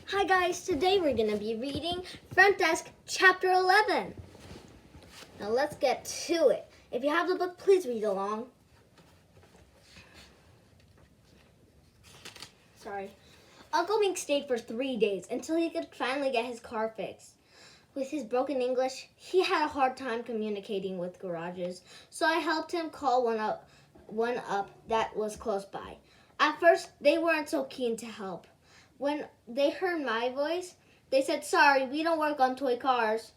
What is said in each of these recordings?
Hi guys, today we're going to be reading Front Desk Chapter 11. Now let's get to it. If you have the book, please read along. Uncle Mink stayed for 3 days until he could finally get his car fixed. With his broken English, he had a hard time communicating with garages, so I helped him call one up that was close by. At first, they weren't so keen to help. When they heard my voice, they said, "Sorry, we don't work on toy cars."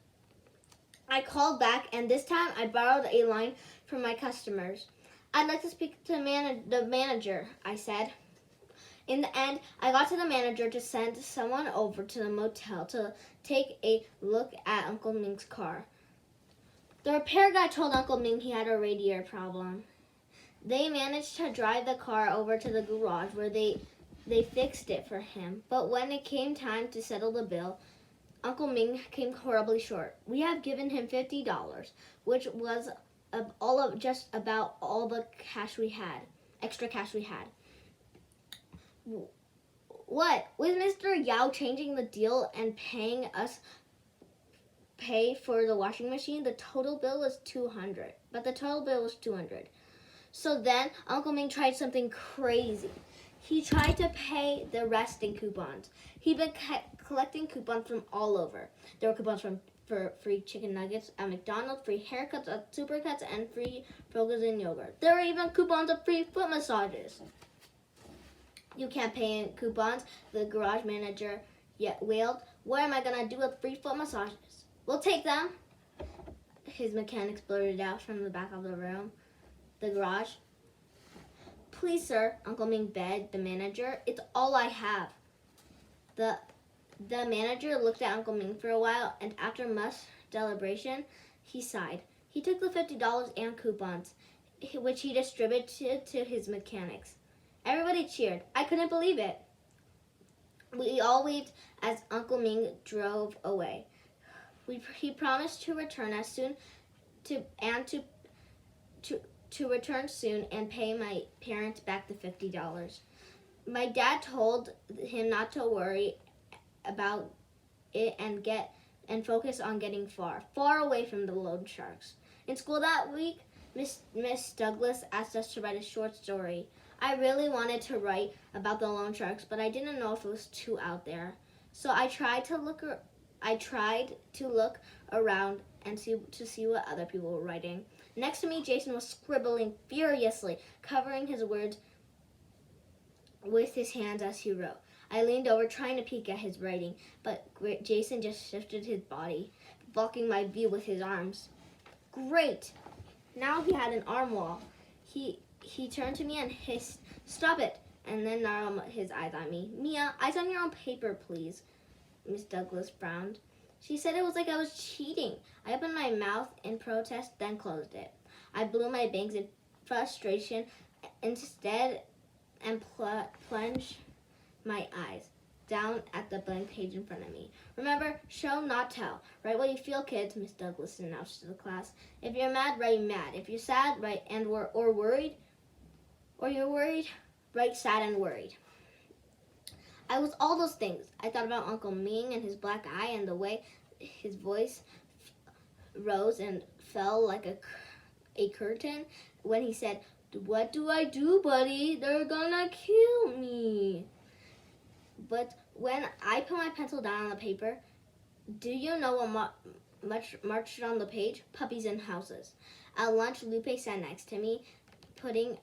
I called back, and this time I borrowed a line from my customers. "I'd like to speak to the manager," I said. In the end, I got to the manager to send someone over to the motel to take a look at Uncle Mink's car. The repair guy told Uncle Mink he had a radiator problem. They managed to drive the car over to the garage where they fixed it for him. But when it came time to settle the bill, Uncle Mink came horribly short. We have given him $50, which was just about all the extra cash we had. What? With Mr. Yao changing the deal and paying us pay for the washing machine, the total bill was $200. So then Uncle Mink tried something crazy. He tried to pay the rest in coupons. He'd been collecting coupons from all over. There were coupons for free chicken nuggets at McDonald's, free haircuts at Supercuts, and free frozen yogurt. There were even coupons of free foot massages. "You can't pay in coupons," the garage manager wailed. "What am I going to do with free foot massages?" "We'll take them," his mechanics blurted out from the back of the garage. "Please, sir," Uncle Mink begged the manager. "It's all I have." The manager looked at Uncle Mink for a while, and after much deliberation, he sighed. He took the $50 and coupons, which he distributed to his mechanics. Everybody cheered. I couldn't believe it. We all waved as Uncle Mink drove away. He promised to return as soon to return soon and pay my parents back the $50. My dad told him not to worry about it and focus on getting far away from the loan sharks. In school that week, Miss Douglas asked us to write a short story. I really wanted to write about the loan sharks, but I didn't know if it was too out there. So I tried to look around and see what other people were writing. Next to me, Jason was scribbling furiously, covering his words with his hands as he wrote. I leaned over, trying to peek at his writing, but Jason just shifted his body, blocking my view with his arms. Great! Now he had an arm wall. He turned to me and hissed, "Stop it!" and then narrowed his eyes on me. "Mia, eyes on your own paper, please." Miss Douglas frowned. She said it was like I was cheating. I opened my mouth in protest, then closed it. I blew my bangs in frustration instead and plunged my eyes down at the blank page in front of me. "Remember, show, not tell. Write what you feel, kids," Miss Douglas announced to the class. "If you're mad, write mad. If you're sad, write you're worried, write sad and worried." I was all those things. I thought about Uncle Ming and his black eye and the way his voice rose and fell like a curtain when he said, "What do I do, buddy? They're gonna kill me." But when I put my pencil down on the paper, do you know what marched on the page? Puppies and houses. At lunch, Lupe sat next to me, picking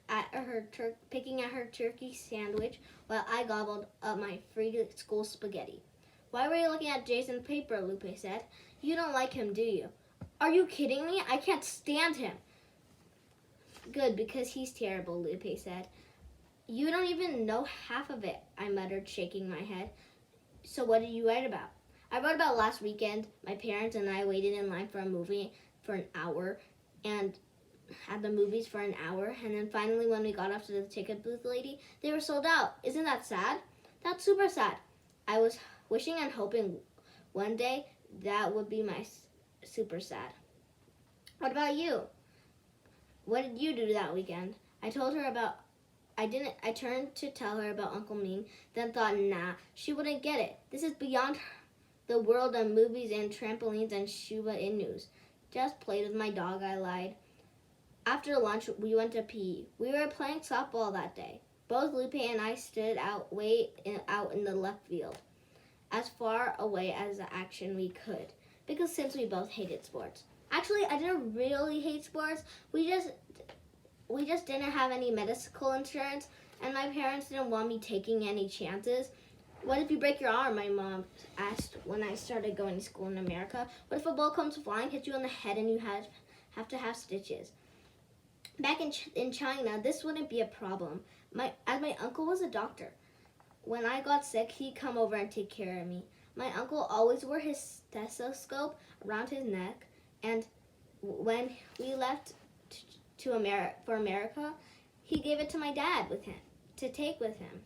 at her turkey sandwich while I gobbled up my free school spaghetti. "Why were you looking at Jason's paper?" Lupe said. "You don't like him, do you?" "Are you kidding me? I can't stand him." "Good, because he's terrible," Lupe said. "You don't even know half of it," I muttered, shaking my head. "So what did you write about?" "I wrote about last weekend. My parents and I waited in line for a movie for an hour and at the movies for an hour, and then finally when we got up to the ticket booth lady, they were sold out. Isn't that sad?" "That's super sad." I was wishing and hoping one day that would be my super sad. "What about you? What did you do that weekend?" I told her about I turned to tell her about Uncle Ming, then thought, nah, she wouldn't get it. This is beyond the world of movies and trampolines and Shiba Inus. Just played with my dog, I lied. After lunch, we went to PE. We were playing softball that day. Both Lupe and I stood out in the left field, as far away as the action we could, because since we both hated sports. Actually, I didn't really hate sports. We just didn't have any medical insurance, and my parents didn't want me taking any chances. What if you break your arm? My mom asked when I started going to school in America. What if a ball comes flying, hits you on the head, and you have to have stitches? Back in China, this wouldn't be a problem. As my uncle was a doctor. When I got sick, he'd come over and take care of me. My uncle always wore his stethoscope around his neck, and when we left for America, he gave it to my dad to take with him.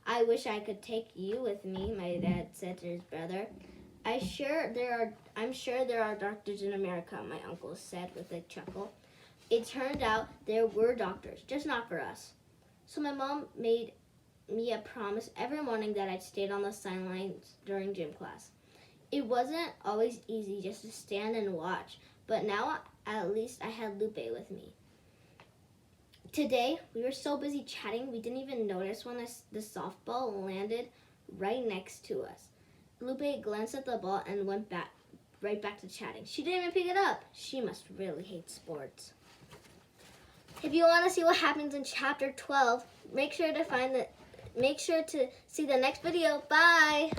I wish I could take you with me, my dad said to his brother. I'm sure there are doctors in America, my uncle said with a chuckle. It turned out there were doctors, just not for us. So my mom made me a promise every morning that I'd stay on the sidelines during gym class. It wasn't always easy just to stand and watch, but now at least I had Lupe with me. Today, we were so busy chatting, we didn't even notice when the softball landed right next to us. Lupe glanced at the ball and went right back to chatting. She didn't even pick it up. She must really hate sports. If you want to see what happens in chapter 12, make sure to see the next video. Bye!